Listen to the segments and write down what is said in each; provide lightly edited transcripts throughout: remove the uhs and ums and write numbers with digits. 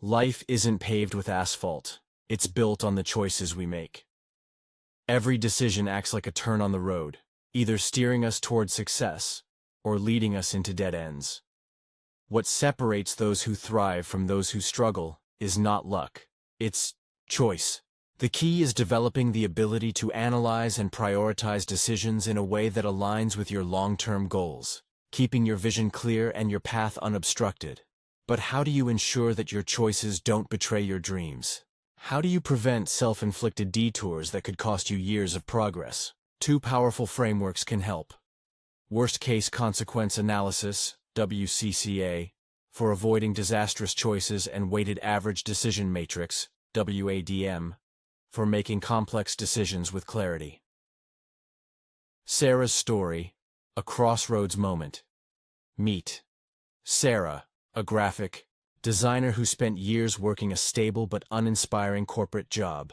Life isn't paved with asphalt. It's built on the choices we make. Every decision acts like a turn on the road, either steering us toward success or leading us into dead ends. What separates those who thrive from those who struggle is not luck. It's choice. The key is developing the ability to analyze and prioritize decisions in a way that aligns with your long-term goals, keeping your vision clear and your path unobstructed. But how do you ensure that your choices don't betray your dreams? How do you prevent self-inflicted detours that could cost you years of progress? Two powerful frameworks can help. Worst-case consequence analysis, WCCA, for avoiding disastrous choices, and weighted average decision matrix, WADM, for making complex decisions with clarity. Sarah's story, a crossroads moment. Meet Sarah, a graphic designer who spent years working a stable but uninspiring corporate job.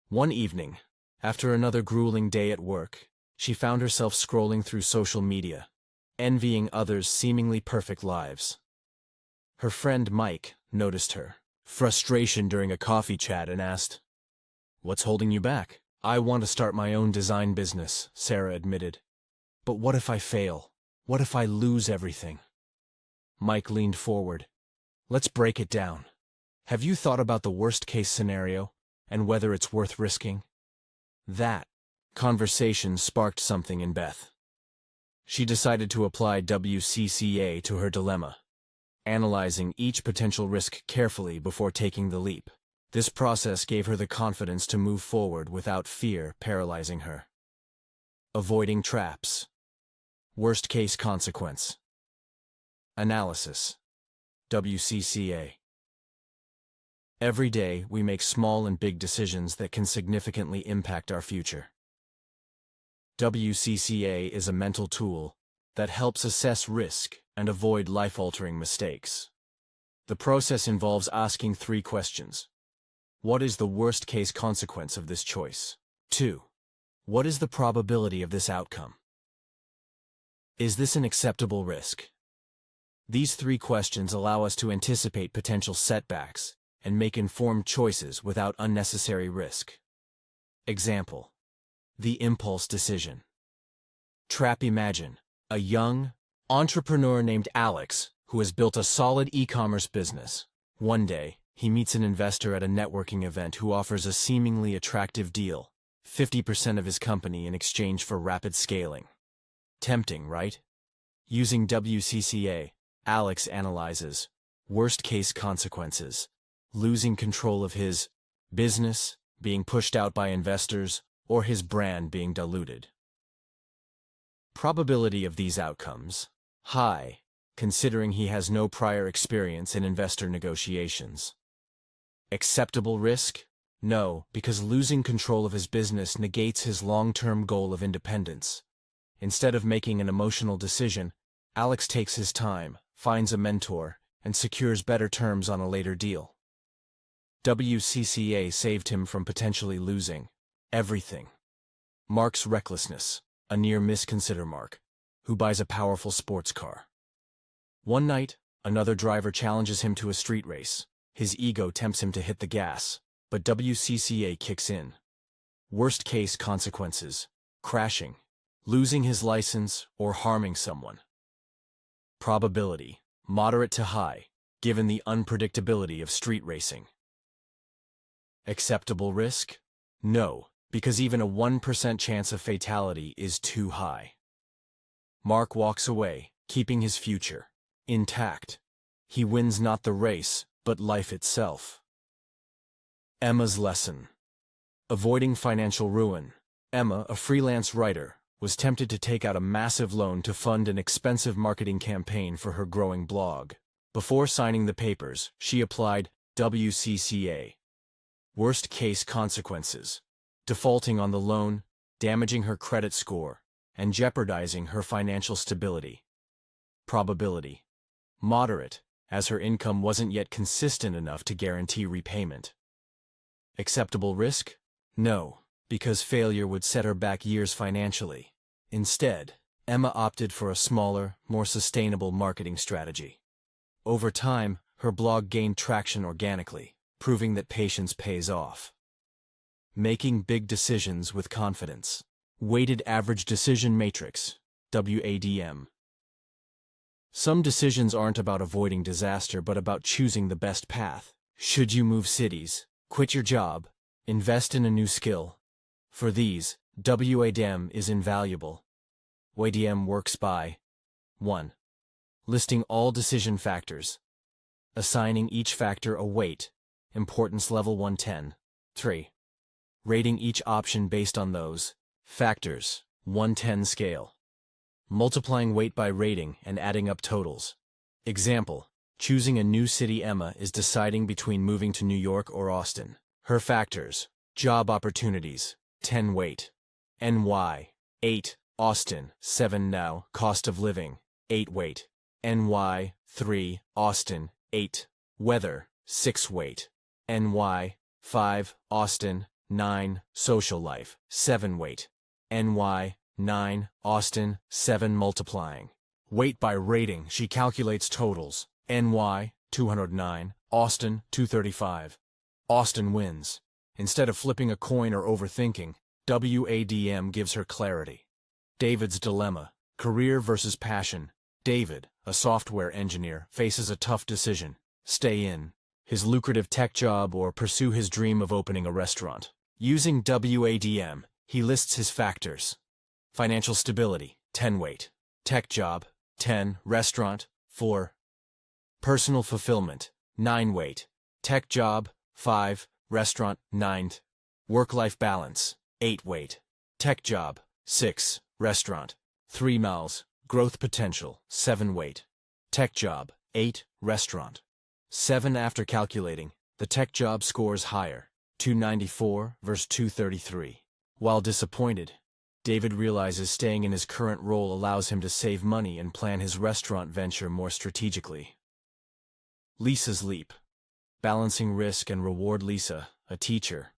One evening, after another grueling day at work, she found herself scrolling through social media, envying others' seemingly perfect lives. Her friend Mike noticed her frustration during a coffee chat and asked, "What's holding you back?" "I want to start my own design business," Sarah admitted. "But what if I fail? What if I lose everything?" Mike leaned forward. "Let's break it down. Have you thought about the worst-case scenario and whether it's worth risking?" That conversation sparked something in Beth. She decided to apply WCCA to her dilemma, analyzing each potential risk carefully before taking the leap. This process gave her the confidence to move forward without fear paralyzing her. Avoiding traps. Worst-case consequence analysis, WCCA. Every day, we make small and big decisions that can significantly impact our future. WCCA is a mental tool that helps assess risk and avoid life-altering mistakes. The process involves asking 3 questions. What is the worst-case consequence of this choice? 2. What is the probability of this outcome? Is this an acceptable risk? These 3 questions allow us to anticipate potential setbacks and make informed choices without unnecessary risk. Example: the impulse decision. Trap. Imagine a young entrepreneur named Alex who has built a solid e-commerce business. One day, he meets an investor at a networking event who offers a seemingly attractive deal, 50% of his company in exchange for rapid scaling. Tempting, right? Using WCCA, Alex analyzes worst-case consequences: losing control of his business, being pushed out by investors, or his brand being diluted. Probability of these outcomes: high, considering he has no prior experience in investor negotiations. Acceptable risk? No, because losing control of his business negates his long-term goal of independence. Instead of making an emotional decision, Alex takes his time, finds a mentor, and secures better terms on a later deal. WCCA saved him from potentially losing everything. Mark's recklessness, a near-miss. Consider Mark, who buys a powerful sports car. One night, another driver challenges him to a street race. His ego tempts him to hit the gas, but WCCA kicks in. Worst-case consequences: crashing, losing his license, or harming someone. Probability: moderate to high, given the unpredictability of street racing. Acceptable risk? No, because even a 1% chance of fatality is too high. Mark walks away, keeping his future intact. He wins not the race, but life itself. Emma's lesson: avoiding financial ruin. Emma, a freelance writer, was tempted to take out a massive loan to fund an expensive marketing campaign for her growing blog. Before signing the papers, she applied WCCA. Worst-case consequences: defaulting on the loan, damaging her credit score, and jeopardizing her financial stability. Probability: moderate, as her income wasn't yet consistent enough to guarantee repayment. Acceptable risk? No, because failure would set her back years financially. Instead, Emma opted for a smaller, more sustainable marketing strategy. Over time, her blog gained traction organically, proving that patience pays off. Making big decisions with confidence. Weighted Average Decision Matrix, WADM. Some decisions aren't about avoiding disaster but about choosing the best path. Should you move cities, quit your job, invest in a new skill? For these, WADM is invaluable. WADM works by 1. Listing all decision factors. Assigning each factor a weight, importance level 110. 3. Rating each option based on those factors, 110 scale. Multiplying weight by rating and adding up totals. Example, choosing a new city. Emma is deciding between moving to New York or Austin. Her factors, job opportunities, 10 weight. NY, 8, Austin, 7 now, cost of living, 8 weight. NY, 3, Austin, 8, weather, 6 weight. NY, 5, Austin, 9, social life, 7 weight. NY, 9, Austin, 7 multiplying. Weight by rating, she calculates totals. NY, 209, Austin, 235. Austin wins. Instead of flipping a coin or overthinking, WADM gives her clarity. David's dilemma, career versus passion. David, a software engineer, faces a tough decision. Stay in his lucrative tech job or pursue his dream of opening a restaurant. Using WADM, he lists his factors. Financial stability, 10 weight. Tech job, 10, restaurant, 4. Personal fulfillment, 9 weight. Tech job, 5, restaurant, 9. Work-life balance, 8 weight. Tech job, 6, restaurant, 3 miles. Growth potential, 7 weight. Tech job, 8, restaurant, 7. After calculating, the tech job scores higher, 294 versus 233. While disappointed, David realizes staying in his current role allows him to save money and plan his restaurant venture more strategically. Lisa's leap. Balancing risk and reward. Lisa, a teacher,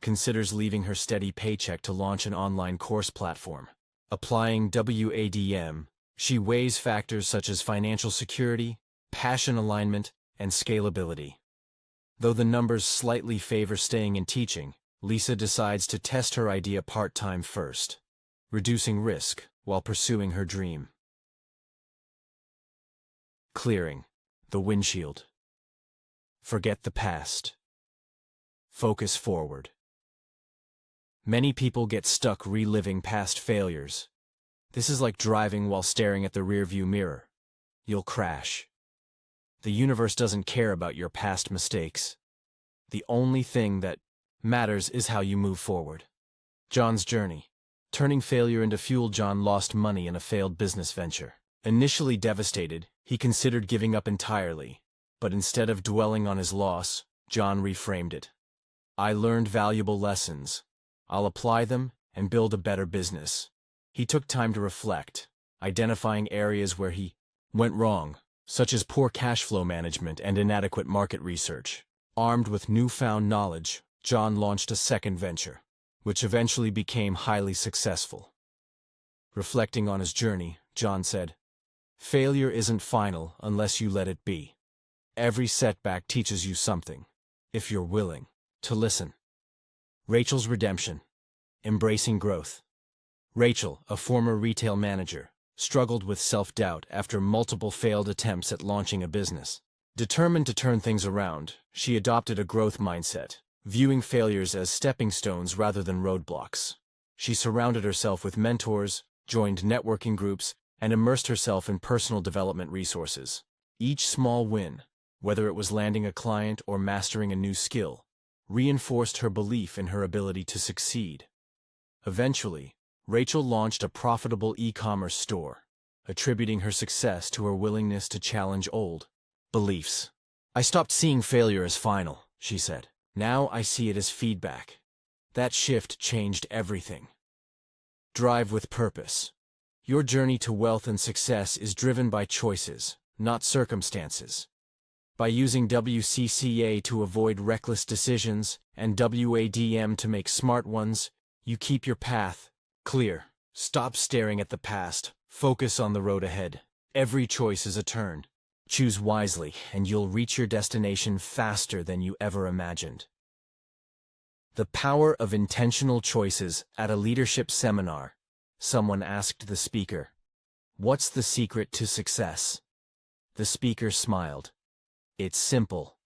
considers leaving her steady paycheck to launch an online course platform. Applying WADM, she weighs factors such as financial security, passion alignment, and scalability. Though the numbers slightly favor staying in teaching, Lisa decides to test her idea part-time first, reducing risk while pursuing her dream. Clearing the windshield. Forget the past. Focus forward. Many people get stuck reliving past failures. This is like driving while staring at the rearview mirror. You'll crash. The universe doesn't care about your past mistakes. The only thing that matters is how you move forward. John's journey. Turning failure into fuel. John lost money in a failed business venture. Initially devastated, he considered giving up entirely. But instead of dwelling on his loss, John reframed it. I learned valuable lessons. I'll apply them and build a better business. He took time to reflect, identifying areas where he went wrong, such as poor cash flow management and inadequate market research. Armed with newfound knowledge, John launched a second venture, which eventually became highly successful. Reflecting on his journey, John said, "Failure isn't final unless you let it be. Every setback teaches you something, if you're willing to listen." Rachel's redemption. Embracing growth. Rachel, a former retail manager, struggled with self-doubt after multiple failed attempts at launching a business. Determined to turn things around, she adopted a growth mindset, viewing failures as stepping stones rather than roadblocks. She surrounded herself with mentors, joined networking groups, and immersed herself in personal development resources. Each small win, whether it was landing a client or mastering a new skill, reinforced her belief in her ability to succeed. Eventually, Rachel launched a profitable e-commerce store, attributing her success to her willingness to challenge old beliefs. "I stopped seeing failure as final," she said. "Now I see it as feedback." That shift changed everything. Drive with purpose. Your journey to wealth and success is driven by choices, not circumstances. By using WCCA to avoid reckless decisions and WADM to make smart ones, you keep your path clear. Stop staring at the past. Focus on the road ahead. Every choice is a turn. Choose wisely, and you'll reach your destination faster than you ever imagined. The power of intentional choices. At a leadership seminar, someone asked the speaker, "What's the secret to success?" The speaker smiled. "It's simple.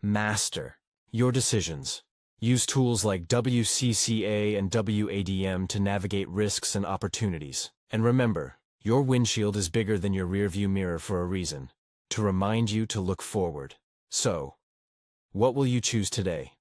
Master your decisions. Use tools like WCCA and WADM to navigate risks and opportunities. And remember, your windshield is bigger than your rearview mirror for a reason, to remind you to look forward." So, what will you choose today?